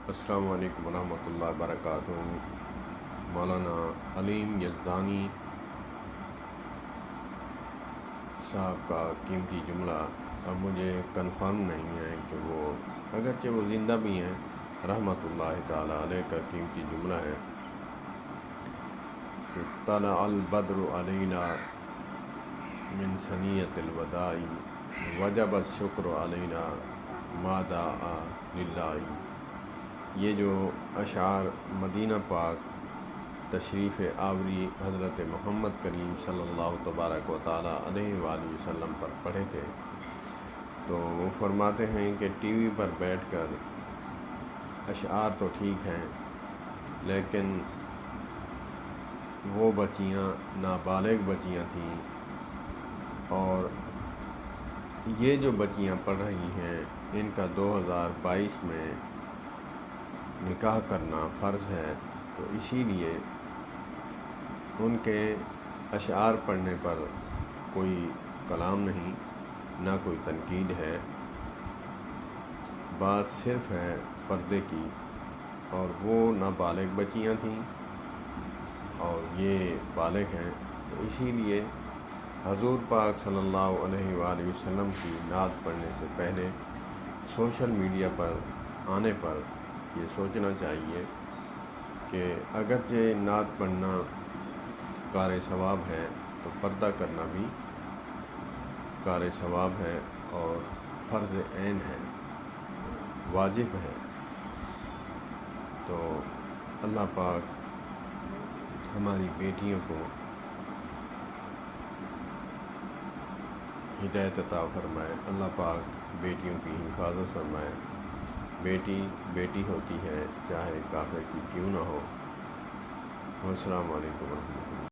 السلام علیکم ورحمۃ اللہ وبرکاتہ۔ مولانا علیم یزدانی صاحب کا قیمتی جملہ اب مجھے کنفرم نہیں ہے کہ وہ اگرچہ وہ زندہ بھی ہیں، رحمۃ اللہ تعالیٰ علیہ کا قیمتی جملہ ہے کہ طلع البدر علینا من ثنیۃ الوداع وجب الشکر علینا ما دعا للہ۔ یہ جو اشعار مدینہ پاک تشریف آوری حضرت محمد کریم صلی اللہ تبارک و تعالیٰ علیہ وآلہ وسلم پر پڑھے تھے، تو وہ فرماتے ہیں کہ ٹی وی پر بیٹھ کر اشعار تو ٹھیک ہیں، لیکن وہ بچیاں نابالغ بچیاں تھیں، اور یہ جو بچیاں پڑھ رہی ہیں ان کا 2022 میں نکاح کرنا فرض ہے، تو اسی لیے ان کے اشعار پڑھنے پر کوئی کلام نہیں، نہ کوئی تنقید ہے، بات صرف ہے پردے کی، اور وہ نابالغ بچیاں تھیں اور یہ بالغ ہیں، تو اسی لیے حضور پاک صلی اللہ علیہ وآلہ وسلم کی نعت پڑھنے سے پہلے سوشل میڈیا پر آنے پر یہ سوچنا چاہیے کہ اگرچہ نعت پڑھنا کار ثواب ہے تو پردہ کرنا بھی کار ثواب ہے اور فرض عین ہے، واجب ہے۔ تو اللہ پاک ہماری بیٹیوں کو ہدایت عطا فرمائے، اللہ پاک بیٹیوں کی حفاظت فرمائے۔ بیٹی بیٹی ہوتی ہے، چاہے کافر کی کیوں نہ ہو۔ السلام علیکم ورحمۃ اللہ۔